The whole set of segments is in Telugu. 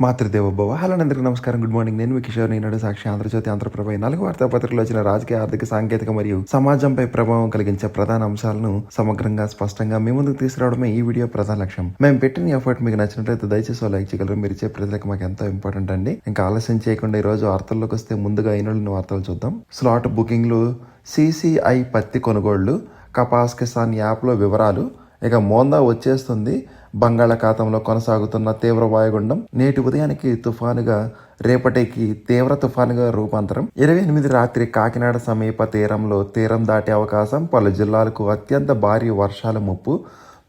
మాతృదేవోభవ. హలో అందరికీ నమస్కారం, గుడ్ మార్నింగ్. నేను మీ కిషోర్. ఈనాడు, సాక్షి, ఆంధ్రజ్యోతి, ఆంధ్రప్రభ 4 వార్తాపత్రికలు వచ్చిన రాజకీయ, ఆర్థిక, సాంకేతిక మరియు సమాజంపై ప్రభావం కలిగించే ప్రధాన అంశాలను సమగ్రంగా, స్పష్టంగా మీ ముందుకు తీసుకురావడమే ఈ వీడియో ప్రధాన లక్ష్యం. మేము పెట్టిన ఎఫర్ట్ మీకు నచ్చినట్లయితే దయచేసి లైక్ చేయగలరు. మీరు ఇచ్చే ప్రజలకు మాకు ఎంతో ఇంపార్టెంట్ అండి. ఇంకా ఆలస్యం చేయకుండా ఈ రోజు వార్తల్లోకి వస్తే ముందుగా ఈనాడు వార్తలు చూద్దాం. స్లాట్ బుకింగ్లు, CCI పత్తి కొనుగోళ్లు, కపాస్ కిసాన్ యాప్లో వివరాలు. ఇక మోందా వచ్చేస్తుంది. బంగాళాఖాతంలో కొనసాగుతున్న తీవ్ర వాయుగుండం నేటి ఉదయానికి తుఫానుగా, రేపటికి తీవ్ర తుఫానుగా రూపాంతరం. 28 రాత్రి కాకినాడ సమీప తీరంలో తీరం దాటే అవకాశం. పలు జిల్లాలకు అత్యంత భారీ వర్షాల ముప్పు.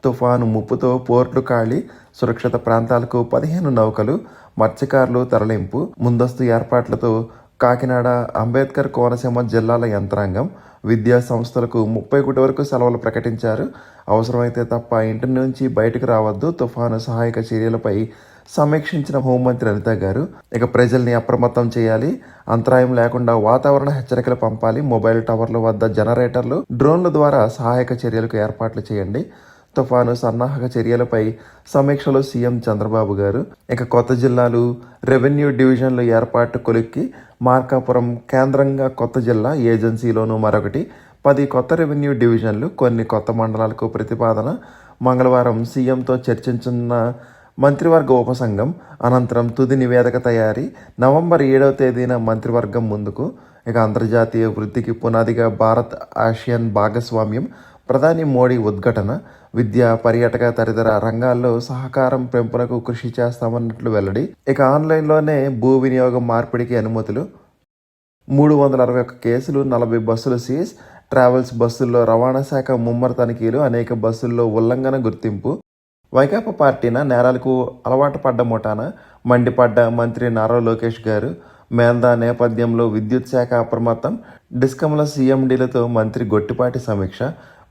తుఫాను ముప్పుతో పోర్టు ఖాళీ. సురక్షిత ప్రాంతాలకు 15 నౌకలు, మత్స్యకారులు తరలింపు. ముందస్తు ఏర్పాట్లతో కాకినాడ, అంబేద్కర్ కోనసీమ జిల్లాల యంత్రాంగం. విద్యా సంస్థలకు 30 వరకు సెలవులు ప్రకటించారు. అవసరమైతే తప్ప ఇంటి నుంచి బయటకు రావద్దు. తుఫాను సహాయక చర్యలపై సమీక్షించిన హోంమంత్రి అనిత గారు. ఇక ప్రజల్ని అప్రమత్తం చేయాలి. అంతరాయం లేకుండా వాతావరణ హెచ్చరికలు పంపాలి. మొబైల్ టవర్ల వద్ద జనరేటర్లు, డ్రోన్ల ద్వారా సహాయక చర్యలకు ఏర్పాట్లు చేయండి. తుఫాను సన్నాహక చర్యలపై సమీక్షలో సీఎం చంద్రబాబు గారు. ఇక కొత్త జిల్లాలు, రెవెన్యూ డివిజన్లు ఏర్పాటు కొలిక్కి. మార్కాపురం కేంద్రంగా కొత్త జిల్లా, ఏజెన్సీలోనూ మరొకటి. 10 కొత్త రెవెన్యూ డివిజన్లు, కొన్ని కొత్త మండలాలకు ప్రతిపాదన. మంగళవారం సీఎంతో చర్చించిన మంత్రివర్గ ఉపసంఘం. అనంతరం తుది నివేదిక తయారీ. నవంబర్ 7వ తేదీన మంత్రివర్గం ముందుకు. ఇక అంతర్జాతీయ వృద్ధికి పునాదిగా భారత్ ఆసియాన్ భాగస్వామ్యం. ప్రధాని మోడీ ఉద్ఘాటన. విద్య, పర్యాటక తదితర రంగాల్లో సహకారం పెంపునకు కృషి చేస్తామన్నట్లు వెల్లడి. ఇక ఆన్లైన్లోనే భూ వినియోగం మార్పిడికి అనుమతులు. 361 కేసులు, 40 బస్సులు సీజ్. ట్రావెల్స్ బస్సుల్లో రవాణా శాఖ ముమ్మర తనిఖీలు. అనేక బస్సుల్లో ఉల్లంఘన గుర్తింపు. వైకాపా పార్టీన నేరాలకు అలవాటు పడ్డ ముఠాన మండిపడ్డ మంత్రి నారా లోకేష్ గారు. మేల్దా నేపథ్యంలో విద్యుత్ శాఖ అప్రమత్తం. డిస్కంల సీఎండీలతో మంత్రి గొట్టిపాటి సమీక్ష.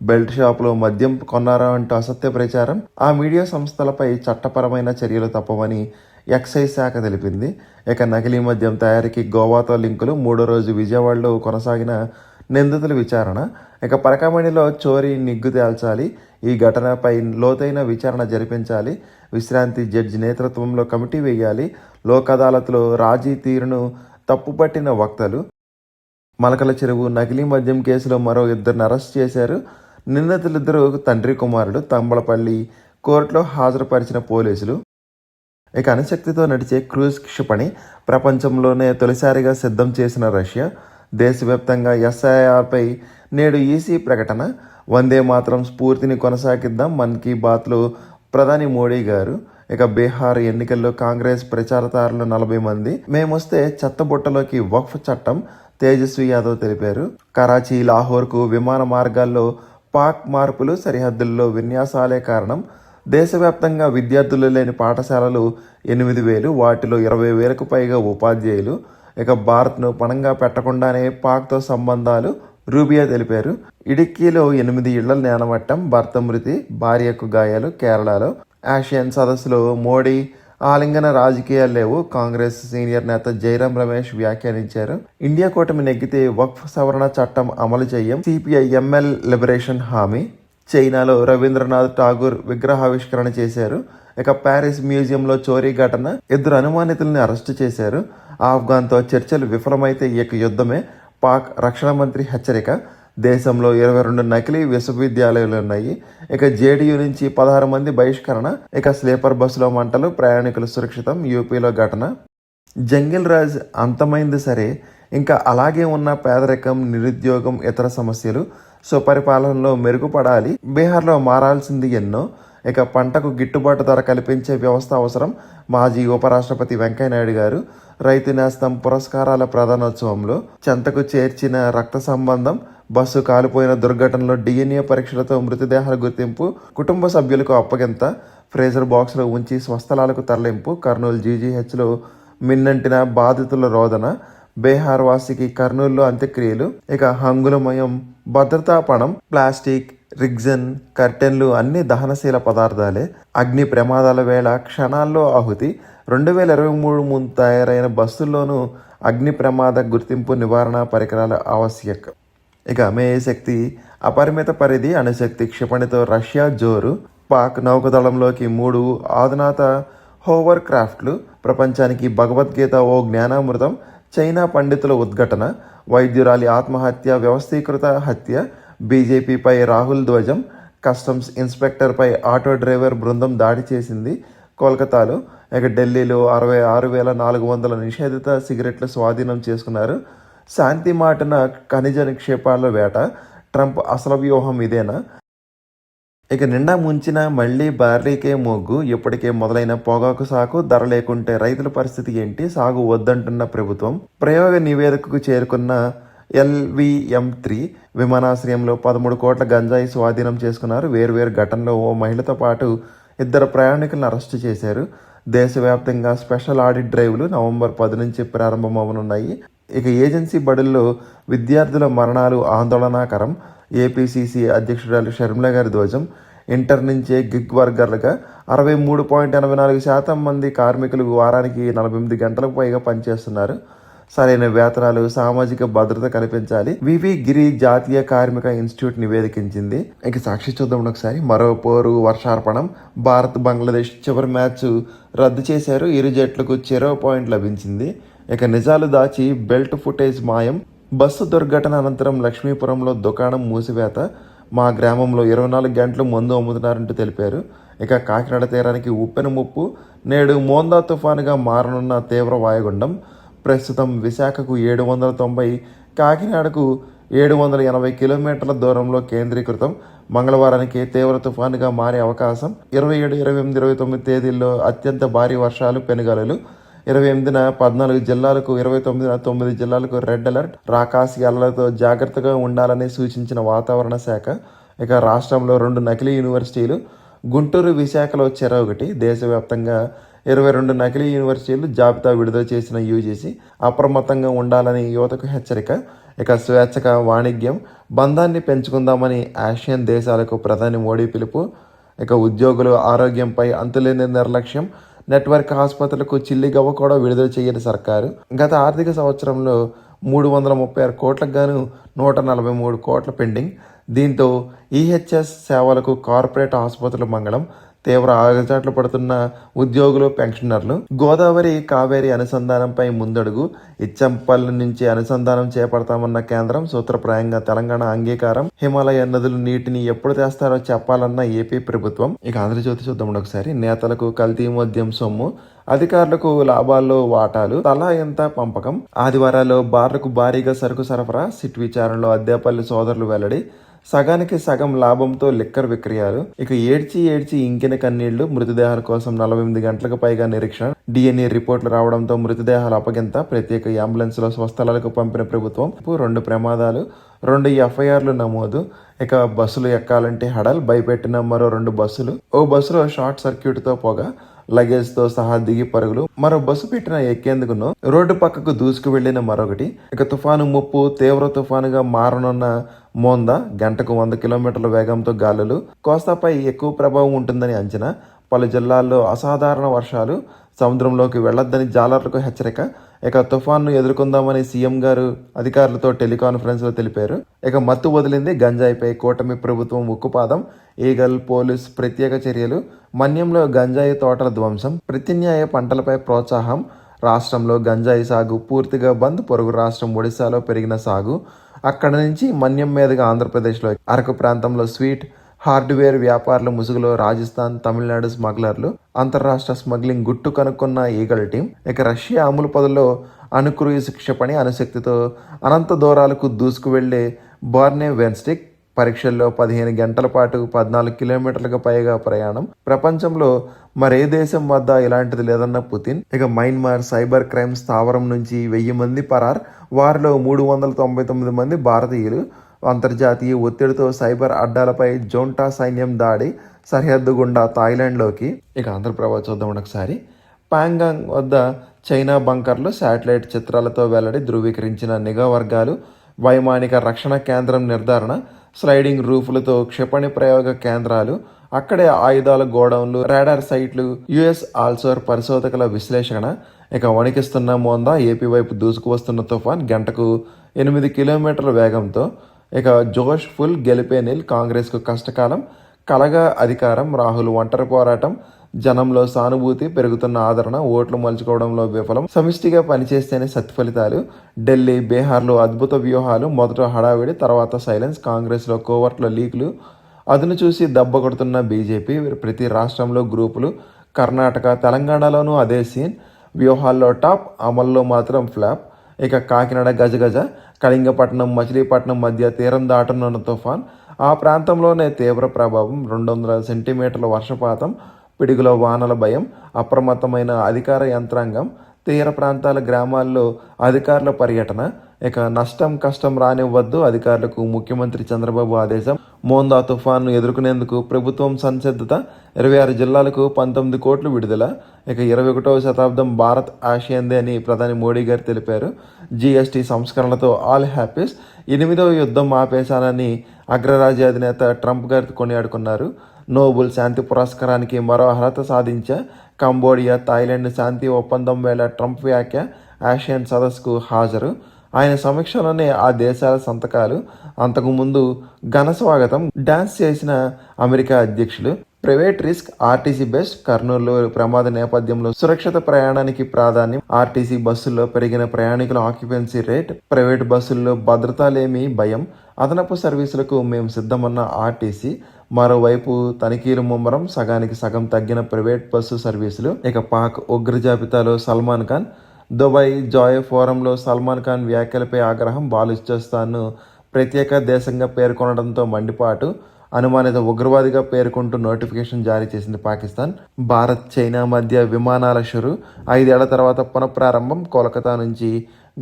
బెల్ట్ షాపులో మద్యం కొన్నారా అంటూ అసత్య ప్రచారం. ఆ మీడియా సంస్థలపై చట్టపరమైన చర్యలు తప్పవని ఎక్సైజ్ శాఖ తెలిపింది. ఇక నకిలీ మద్యం తయారీకి గోవాతో లింకులు. 3వ రోజు విజయవాడలో కొనసాగిన నిందితుల విచారణ. ఇక పరకామణిలో చోరీ నిగ్గు తేల్చాలి. ఈ ఘటనపై లోతైన విచారణ జరిపించాలి. విశ్రాంతి జడ్జి నేతృత్వంలో కమిటీ వేయాలి. లోక్ అదాలత్లో రాజీ తీరును తప్పుపట్టిన వక్తలు. మలకల చెరువు నకిలీ మద్యం కేసులో మరో 2 అరెస్ట్ చేశారు. నిందితులిద్దరూ తండ్రి కుమారుడు. తంబలపల్లి కోర్టులో హాజరుపరిచిన పోలీసులు. ఇక అణుశక్తితో నడిచే క్రూజ్ క్షిపణి ప్రపంచంలోనే తొలిసారిగా సిద్ధం చేసిన రష్యా. దేశవ్యాప్తంగా SIRపై నేడు ఈసీ ప్రకటన. వందే మాతరం స్ఫూర్తిని కొనసాగిద్దాం. మన్ కీ బాత్లో ప్రధాని మోడీ గారు. ఇక బీహార్ ఎన్నికల్లో కాంగ్రెస్ ప్రచారదారులు 40 మంది. మేమొస్తే చెత్తబుట్టలోకి వక్ఫ్ చట్టం. తేజస్వి యాదవ్ తెలిపారు. కరాచీ, లాహోర్కు విమాన మార్గాల్లో పాక్ మార్పులు. సరిహద్దుల్లో విన్యాసాలే కారణం. దేశవ్యాప్తంగా విద్యార్థులు లేని పాఠశాలలు 8,000. వాటిలో 20,000కు పైగా ఉపాధ్యాయులు. ఇక భారత్ను పణంగా పెట్టకుండానే పాక్తో సంబంధాలు. రూబియా తెలిపారు. ఇడుక్కీలో 8 ఇళ్ల నేలమట్టం. భర్త మృతి, భార్యకు గాయాలు. కేరళలో ఆసియాన్ సదస్సులో మోడీ ఆలింగన రాజకీయాలు లేవు. కాంగ్రెస్ సీనియర్ నేత జైరాం రమేష్ వ్యాఖ్యానించారు. ఇండియా కూటమి నెగ్గితే వక్ఫ్ సవరణ చట్టం అమలు చేయం. CPI ML లిబరేషన్ హామీ. చైనాలో రవీంద్రనాథ్ ఠాగూర్ విగ్రహావిష్కరణ చేశారు. ఇక ప్యారిస్ మ్యూజియంలో చోరీ ఘటన. 2 అనుమానితుల్ని అరెస్టు చేశారు. ఆఫ్ఘన్తో చర్చలు విఫలమైతే ఇక యుద్ధమే. పాక్ రక్షణ మంత్రి హెచ్చరిక. దేశంలో 22 నకిలీ విశ్వవిద్యాలయాలున్నాయి. ఇక JDU నుంచి 16 మంది బహిష్కరణ. ఇక స్లీపర్ బస్సులో మంటలు. ప్రయాణికులు సురక్షితం. యూపీలో ఘటన. జంగిల్ రాజ్ అంతమైంది సరే, ఇంకా అలాగే ఉన్న పేదరికం, నిరుద్యోగం, ఇతర సమస్యలు సుపరిపాలనలో మెరుగుపడాలి. బీహార్లో మారాల్సింది ఎన్నో. ఇక పంటకు గిట్టుబాటు ధర కల్పించే వ్యవస్థ అవసరం. మాజీ ఉపరాష్ట్రపతి వెంకయ్యనాయుడు గారు. రైతు నేస్తం పురస్కారాల ప్రధానోత్సవంలో చెంతకు చేర్చిన రక్త సంబంధం. బస్సు కాలిపోయిన దుర్ఘటనలో DNA పరీక్షలతో మృతదేహాల గుర్తింపు. కుటుంబ సభ్యులకు అప్పగింత. ఫ్రేజర్ బాక్స్లో ఉంచి స్వస్థలాలకు తరలింపు. కర్నూలు GGHలో మిన్నంటిన బాధితుల రోదన. బీహార్ వాసికి కర్నూలులో అంత్యక్రియలు. ఇక హంగులమయం. భద్రతా పణం. ప్లాస్టిక్, రిగ్జన్, కర్టెన్లు అన్ని దహనశీల పదార్థాలే. అగ్ని ప్రమాదాల వేళ క్షణాల్లో ఆహుతి. 2023 ముందు తయారైన బస్సుల్లోనూ అగ్ని ప్రమాద గుర్తింపు, నివారణ పరికరాల ఆవశ్యకం. ఇక మేయశక్తి. అపరిమిత పరిధి అణుశక్తి క్షిపణితో రష్యా జోరు. పాక్ నౌకదళంలోకి 3 అధునాత హోవర్ క్రాఫ్ట్లు, ప్రపంచానికి భగవద్గీత ఓ జ్ఞానామృతం, చైనా పండితుల ఉద్ఘటన, వైద్యురాలి ఆత్మహత్య, వ్యవస్థీకృత హత్య, బీజేపీపై రాహుల్ ధ్వజం, కస్టమ్స్ ఇన్స్పెక్టర్పై ఆటో డ్రైవర్ బృందం దాడి చేసింది కోల్కతాలో. ఇక ఢిల్లీలో 66,400 నిషేధిత సిగరెట్లు స్వాధీనం చేసుకున్నారు. శాంతి మాటన ఖనిజ నిక్షేపాల వేట, ట్రంప్ అసలు వ్యూహం ఇదేనా? ఇక నిండా ముంచిన మళ్లీ బార్లీకే మొగ్గు, ఇప్పటికే మొదలైన పొగాకు సాగు ధర లేకుంటే రైతుల పరిస్థితి ఏంటి? సాగు వద్దంటున్న ప్రభుత్వం. ప్రయోగ నివేదికకు చేరుకున్న LVM-3 విమానాశ్రయంలో 13 కోట్ల గంజాయి స్వాధీనం చేసుకున్నారు. వేర్వేరు ఘటనలో ఓ మహిళతో పాటు 2 ప్రయాణికులను అరెస్టు చేశారు. దేశవ్యాప్తంగా స్పెషల్ ఆడిట్ డ్రైవ్లు నవంబర్ 10 నుంచి ప్రారంభమవనున్నాయి. ఇక ఏజెన్సీ బడుల్లో విద్యార్థుల మరణాలు ఆందోళనాకరం. ఏపీసీసీ అధ్యక్షురాలు షర్మిల గారి ధ్వజం. ఇంటర్ నుంచే గిగ్ వర్కర్లుగా 63.84% మంది కార్మికులు వారానికి 48 గంటలకు పైగా పనిచేస్తున్నారు. సరైన వేతనాలు, సామాజిక భద్రత కల్పించాలి. వివి గిరి జాతీయ కార్మిక ఇన్స్టిట్యూట్ నివేదించింది. ఇక సాక్షి చూద్దాం ఒకసారి. మరో పోరు వర్షార్పణం. భారత్ బంగ్లాదేశ్ చివరి మ్యాచ్ రద్దు చేశారు. ఇరు జట్లకు చెరో పాయింట్ లభించింది. ఇక నిజాలు దాచి బెల్ట్ ఫుటేజ్ మాయం. బస్సు దుర్ఘటన అనంతరం లక్ష్మీపురంలో దుకాణం మూసివేత. మా గ్రామంలో 24 గంటలు మందు అమ్ముతున్నారంటూ తెలిపారు. ఇక కాకినాడ తీరానికి ఉప్పెన ముప్పు. నేడు మోందా తుఫానుగా మారనున్న తీవ్ర వాయుగుండం. ప్రస్తుతం విశాఖకు 790, కాకినాడకు 780 కిలోమీటర్ల దూరంలో కేంద్రీకృతం. మంగళవారానికి తీవ్ర తుఫానుగా మారే అవకాశం. 27, 28, 29 తేదీల్లో అత్యంత భారీ వర్షాలు, పెనుగాలులు. 28న 14 జిల్లాలకు, 29న 9 జిల్లాలకు రెడ్ అలర్ట్. రాకాసి అలలతో జాగ్రత్తగా ఉండాలని సూచించిన వాతావరణ శాఖ. ఇక రాష్ట్రంలో 2 నకిలీ యూనివర్సిటీలు. గుంటూరు, విశాఖలో చెరొకటి. దేశవ్యాప్తంగా 22 నకిలీ యూనివర్సిటీలు జాబితా విడుదల చేసిన యూజీసీ. అప్రమత్తంగా ఉండాలని యువతకు హెచ్చరిక. ఇక స్వేచ్ఛక వాణిజ్యం, బంధాన్ని పెంచుకుందామని ఆసియన్ దేశాలకు ప్రధాని మోడీ పిలుపు. ఇక ఉద్యోగుల ఆరోగ్యంపై అంతులేని నిర్లక్ష్యం. నెట్వర్క్ ఆసుపత్రులకు చిల్లిగవ్వ కూడా విడుదల చేయని సర్కారు. గత ఆర్థిక సంవత్సరంలో 336 కోట్లకు గాను 143 కోట్ల పెండింగ్. దీంతో ఈహెచ్ఎస్ సేవలకు కార్పొరేట్ ఆసుపత్రులు మంగళం. తీవ్ర ఆగచాట్లు పడుతున్న ఉద్యోగులు, పెన్షనర్లు. గోదావరి, కావేరీ అనుసంధానంపై ముందడుగు. ఇచ్చంపల్లి నుంచి అనుసంధానం చేపడతామన్న కేంద్రం. సూత్రప్రాయంగా తెలంగాణ అంగీకారం. హిమాలయ నదులు నీటిని ఎప్పుడు తెస్తారో చెప్పాలన్న ఏపీ ప్రభుత్వం. ఇక ఆంధ్రజ్యోతి చూద్దాం ఒకసారి. నేతలకు కల్తీ మద్యం సొమ్ము, అధికారులకు లాభాల్లో వాటాలు, తలా ఎంత పంపకం. ఆదివారాల్లో బార్లకు భారీగా సరుకు సరఫరా. సిట్ విచారణలో అద్దేపల్లి సోదరులు వెల్లడి. సగానికి సగం లాభంతో లిక్కర్ విక్రయాలు. ఇక ఏడ్చి ఇంకిన కన్నీళ్లు. మృతదేహాల కోసం 48 గంటలకు పైగా నిరీక్షణ. DNA రిపోర్టులు రావడంతో మృతదేహాల అప్పగింత. ప్రత్యేక అంబులెన్స్లో స్వస్థలాలకు పంపిన ప్రభుత్వం. 2 ప్రమాదాలు, 2 FIRలు నమోదు. ఇక బస్సులు ఎక్కాలంటే హడల్. భయపెట్టిన మరో 2 బస్సులు. ఓ బస్సులో షార్ట్ సర్క్యూట్తో పొగ. లగేజ్తో సహా దిగి పరుగులు. మరో బస్సు పెట్టిన ఎక్కేందుకును రోడ్డు పక్కకు దూసుకు వెళ్లిన మరొకటి. ఇక తుఫాను ముప్పు. తీవ్ర తుఫానుగా మారనున్న మోందా. గంటకు 100 కిలోమీటర్ల వేగంతో గాలులు. కోస్తాపై ఎక్కువ ప్రభావం ఉంటుందని అంచనా. పలు జిల్లాల్లో అసాధారణ వర్షాలు. సముద్రంలోకి వెళ్లొద్దని జాలర్లకు హెచ్చరిక. ఇక తుఫాన్ను ఎదుర్కొందామని సీఎం గారు అధికారులతో టెలికాన్ఫరెన్స్లో తెలిపారు. ఇక మత్తు వదిలింది గంజాయిపై కూటమి ప్రభుత్వం ఉక్కుపాదం. ఈగల్ పోలీస్ ప్రత్యేక చర్యలు. మన్యంలో గంజాయి తోటల ధ్వంసం. ప్రత్యామ్నాయ పంటలపై ప్రోత్సాహం. రాష్ట్రంలో గంజాయి సాగు పూర్తిగా బంద్. పొరుగు రాష్ట్రం ఒడిశాలో పెరిగిన సాగు. అక్కడ నుంచి మన్యం మీదుగా ఆంధ్రప్రదేశ్లో అరకు ప్రాంతంలో స్వీట్, హార్డ్వేర్ వ్యాపారుల ముసుగులో రాజస్థాన్, తమిళనాడు స్మగ్లర్లు. అంతర్రాష్ట్ర స్మగ్లింగ్ గుట్టు కనుక్కున్న ఈగల్ టీం. ఇక రష్యా అమలు పదుల్లో అణుక్రూయిజ్ క్షిపణి. అణుశక్తితో అనంత దూరాలకు దూసుకు వెళ్లే బార్నే వెన్స్టిక్. పరీక్షల్లో 15 గంటల పాటు 14 కిలోమీటర్లకు పైగా ప్రయాణం. ప్రపంచంలో మరే దేశం వద్ద ఇలాంటిది లేదన్న పుతిన్. ఇక మయన్మార్ సైబర్ క్రైమ్ స్థావరం నుంచి 1000 మంది పరార్. వారిలో 399 మంది భారతీయులు. అంతర్జాతీయ ఒత్తిడితో సైబర్ అడ్డాలపై జోంటా సైన్యం దాడి. సరిహద్దు గుండా థాయిలాండ్లోకి. ఇక ఆంధ్రప్రభ చూద్దాం ఒకసారి. పాంగాంగ్ వద్ద చైనా బంకర్లు. శాటిలైట్ చిత్రాలతో వెల్లడి. ధృవీకరించిన నిఘా వర్గాలు. వైమానిక రక్షణ కేంద్రం నిర్ధారణ. స్లైడింగ్ రూఫ్లతో క్షిపణి ప్రయోగ కేంద్రాలు. అక్కడే ఆయుధాల గోడౌన్లు, రాడార్ సైట్లు. యుఎస్ ఆల్సోర్ పరిశోధకుల విశ్లేషణ. ఇక వణికిస్తున్న మోందా. ఏపీ వైపు దూసుకు వస్తున్న తుఫాన్. గంటకు 8 కిలోమీటర్ల వేగంతో. ఇక జోష్ ఫుల్. గెలిపే నిల్. కాంగ్రెస్కు కష్టకాలం. కలగా అధికారం. రాహుల్ ఒంటరి పోరాటం. జనంలో సానుభూతి, పెరుగుతున్న ఆదరణ, ఓట్లు మలుచుకోవడంలో విఫలం, సమిష్టిగా పనిచేస్తేనే సత్ఫలితాలు. ఢిల్లీ, బీహార్లో అద్భుత వ్యూహాలు, మొదట హడావిడి, తర్వాత సైలెన్స్. కాంగ్రెస్లో కోవర్ట్ల లీకులు, అదును చూసి దెబ్బ కొడుతున్న బీజేపీ. ప్రతి రాష్ట్రంలో గ్రూపులు. కర్ణాటక, తెలంగాణలోనూ అదే సీన్. వ్యూహాల్లో టాప్, అమల్లో మాత్రం ఫ్లాప్. ఇక కాకినాడ గజగజ, కళింగపట్నం, మచిలీపట్నం మధ్య తీరం దాటనున్న తుఫాన్. ఆ ప్రాంతంలోనే తీవ్ర ప్రభావం. 200 సెంటీమీటర్ల వర్షపాతం, పిడుగుల వానల భయం, అప్రమత్తమైన అధికార యంత్రాంగం. తీర ప్రాంతాల గ్రామాల్లో అధికారుల పర్యటన. ఇక నష్టం కష్టం రానివ్వద్దు అధికారులకు ముఖ్యమంత్రి చంద్రబాబు ఆదేశం. మోందా తుఫాన్ను ఎదుర్కొనేందుకు ప్రభుత్వం సంసిద్ధత. 26 జిల్లాలకు 19 కోట్లు విడుదల. ఇక 21వ శతాబ్దం భారత్ ఆసియాదే అని ప్రధాని మోడీ గారు తెలిపారు. జీఎస్టీ సంస్కరణలతో ఆల్ హ్యాపీస్. 8వ యుద్ధం ఆపేశానని అగ్రరాజ్య అధినేత ట్రంప్ గారు కొనియాడుకున్నారు. నోబెల్ శాంతి పురస్కారానికి మరో అర్హత సాధించే కంబోడియా, థాయిలాండ్ శాంతి ఒప్పందం వేళ ట్రంప్ వ్యాఖ్య. ఆసియాన్ సదస్సుకు హాజరు. ఆయన సమీక్షలోనే ఆ దేశాల సంతకాలు. అంతకుముందు ఘన స్వాగతం. డాన్స్ చేసిన అమెరికా అధ్యక్షులు. Private risk, RTC best. కర్నూలులో ప్రమాద నేపథ్యంలో సురక్షిత ప్రయాణానికి ప్రాధాన్యం. ఆర్టీసీ బస్సుల్లో పెరిగిన ప్రయాణికుల ఆక్యుపెన్సీ రేట్. ప్రైవేట్ బస్సుల్లో భద్రత లేమి భయం. అదనపు సర్వీసులకు మేము సిద్ధమన్న ఆర్టీసీ. మరోవైపు తనిఖీలు ముమ్మరం. సగానికి సగం తగ్గిన ప్రైవేట్ బస్సు సర్వీసులు. ఇక పాక్ ఉగ్ర జాబితాలో సల్మాన్ ఖాన్. దుబాయ్ జాయ్ ఫోరంలో సల్మాన్ ఖాన్ వ్యాఖ్యలపై ఆగ్రహం. బాలుచిస్తాన్ను ప్రత్యేక దేశంగా పేర్కొనడంతో మండిపాటు. అనుమానిత ఉగ్రవాదిగా పేర్కొంటూ నోటిఫికేషన్ జారీ చేసింది పాకిస్తాన్. భారత్, చైనా మధ్య విమానాల షురు. 5 ఏళ్ల తర్వాత పునఃప్రారంభం. కోల్కతా నుంచి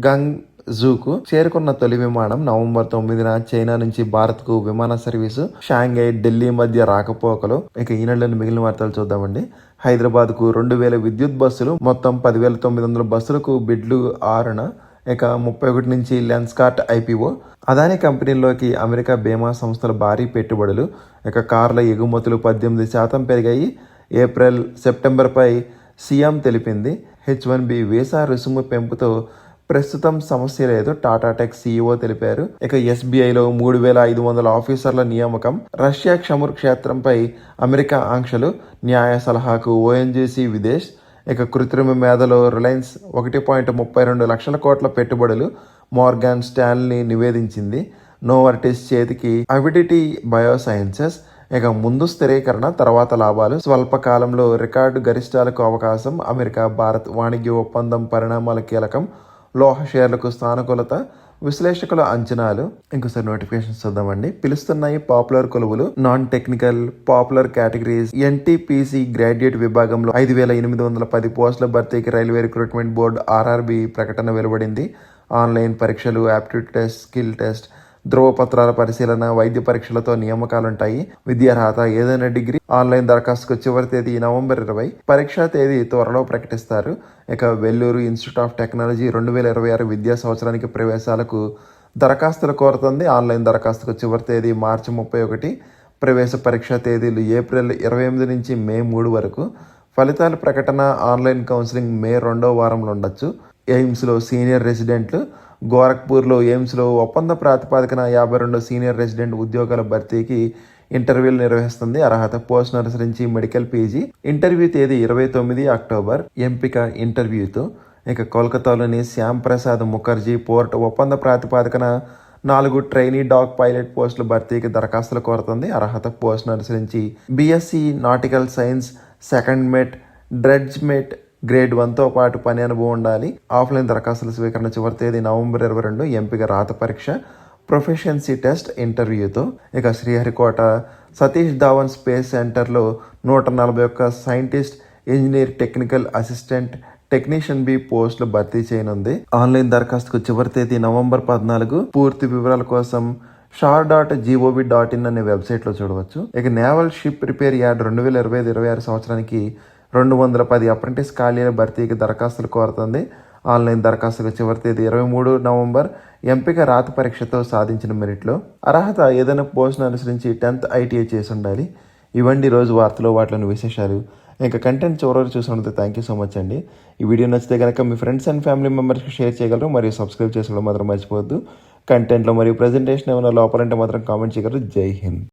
గంగ్జూకు చేరుకున్న తొలి విమానం. నవంబర్ 9న చైనా నుంచి భారత్కు విమాన సర్వీసు. షాంఘై, ఢిల్లీ మధ్య రాకపోకలు. ఇక ఈ నెలలోని మిగిలిన వార్తలు చూద్దామండి. హైదరాబాద్కు 2000 విద్యుత్ బస్సులు. మొత్తం 10,900 బస్సులకు బిడ్లు 6న. ఇక 31 నుంచి లెన్స్కార్ట్ ఐపీఓ. అదానీ కంపెనీల్లోకి అమెరికా బీమా సంస్థల భారీ పెట్టుబడులు. ఇక కార్ల ఎగుమతులు 18% పెరిగాయి. ఏప్రిల్, సెప్టెంబర్పై సీఎం తెలిపింది. H1B వీసా రుసుము పెంపుతో ప్రస్తుతం సమస్య లేదు, టాటా టెక్ సీఈఓ తెలిపారు. ఇక ఎస్బీఐలో 3,500 ఆఫీసర్ల నియామకం. రష్యా క్షముర్ క్షేత్రంపై అమెరికా ఆంక్షలు. న్యాయ సలహాకు ఓఎన్జీసీ విదేశ్. ఇక కృత్రిమ మేధలో రిలయన్స్ 1.32 లక్షల కోట్ల పెట్టుబడులు మోర్గాన్ స్టాన్లీ నివేదించింది. నోవర్టిస్ చేతికి అవిడిటీ బయోసైన్సెస్. ఇక ముందు స్థిరీకరణ, తర్వాత లాభాలు. స్వల్పకాలంలో రికార్డు గరిష్టాలకు అవకాశం. అమెరికా భారత్ వాణిజ్య ఒప్పందం పరిణామాలు కీలకం. లోహ షేర్లకు సానుకూలత. విశ్లేషకుల అంచనాలు. ఇంకోసారి నోటిఫికేషన్స్ చూద్దామండి. పిలుస్తున్నాయి పాపులర్ కొలువులు. Non technical popular categories. NTPC graduate విభాగంలో 5,810 పోస్టుల భర్తీకి రైల్వే రిక్రూట్మెంట్ బోర్డు ఆర్ఆర్బీ ప్రకటన వెలువడింది. ఆన్లైన్ పరీక్షలు, యాప్టిట్యూడ్ టెస్ట్, స్కిల్ టెస్ట్, ధ్రువపత్రాల పరిశీలన, వైద్య పరీక్షలతో నియామకాలుంటాయి. విద్యార్హత ఏదైనా డిగ్రీ. ఆన్లైన్ దరఖాస్తుకు చివరి తేదీ నవంబర్ 20. పరీక్షా తేదీ త్వరలో ప్రకటిస్తారు. ఇక వెల్లూరు ఇన్స్టిట్యూట్ ఆఫ్ టెక్నాలజీ 2026 విద్యా సంవత్సరానికి ప్రవేశాలకు దరఖాస్తులు కోరుతుంది. ఆన్లైన్ దరఖాస్తుకు చివరి తేదీ మార్చి 31. ప్రవేశ పరీక్షా తేదీలు ఏప్రిల్ 28 నుంచి మే 3 వరకు. ఫలితాల ప్రకటన, ఆన్లైన్ కౌన్సిలింగ్ మే 2వ వారంలో ఉండొచ్చు. ఎయిమ్స్లో సీనియర్ రెసిడెంట్లు. గోరఖ్పూర్లో ఎయిమ్స్లో ఒప్పంద ప్రాతిపాదికన 52 సీనియర్ రెసిడెంట్ ఉద్యోగాల భర్తీకి ఇంటర్వ్యూలు నిర్వహిస్తుంది. అర్హత పోస్ట్ నర్సరీ నుంచి మెడికల్ పీజీ. ఇంటర్వ్యూ తేదీ 29 అక్టోబర్. ఎంపిక ఇంటర్వ్యూతో. ఇక కోల్కతాలోని శ్యామ్ ప్రసాద్ ముఖర్జీ పోర్ట్ ఒప్పంద ప్రాతిపాదికన 4 ట్రైనీ డాగ్ పైలట్ పోస్టుల భర్తీకి దరఖాస్తులు కోరుతుంది. అర్హత పోస్ట్ నర్సరీ నుంచి బీఎస్సీ నాటికల్ సైన్స్, సెకండ్ మెట్, డ్రెడ్జ్ మెట్ గ్రేడ్ 1తో పాటు పని అనుభవం ఉండాలి. ఆఫ్లైన్ దరఖాస్తుల స్వీకరణ చివరి తేదీ నవంబర్ 22. ఎంపిక రాత పరీక్ష, ప్రొఫెషన్సీ టెస్ట్, ఇంటర్వ్యూతో. ఇక శ్రీహరికోట సతీష్ ధావన్ స్పేస్ సెంటర్లో 141 scientist, engineer, technical assistant, technician B పోస్టులు భర్తీ చేయనుంది. ఆన్లైన్ దరఖాస్తుకు చివరి తేదీ నవంబర్ 14. పూర్తి వివరాల కోసం shar.gov.in అనే వెబ్సైట్లో చూడవచ్చు. ఇక నేవల్ షిప్ రిపేర్ యార్డ్ 2025-26 సంవత్సరానికి 210 అప్రెంటిస్ ఖాళీల భర్తీకి దరఖాస్తులు కోరుతుంది. ఆన్లైన్ దరఖాస్తుకు చివరి తేదీ 23 నవంబర్. ఎంపిక రాత పరీక్షతో సాధించిన మెరిట్లో. అర్హత ఏదైనా పోస్ట్ను అనుసరించి 10th ITI చేసి ఉండాలి. ఇవ్వండి రోజు వార్తలు, వాటిలోని విశేషాలు. ఇంకా కంటెంట్ చివరి చూసినందుకు థ్యాంక్ యూ సో మచ్ అండి. ఈ వీడియో నచ్చితే కనుక మీ ఫ్రెండ్స్ అండ్ ఫ్యామిలీ మెంబర్స్కి షేర్ చేయగలరు. మరియు సబ్స్క్రైబ్ చేసుకోవడం మాత్రం మర్చిపోవద్దు. కంటెంట్లో మరియు ప్రజెంటేషన్ ఏమైనా లోపాలంటే మాత్రం కామెంట్ చేయగలరు. జై హింద్.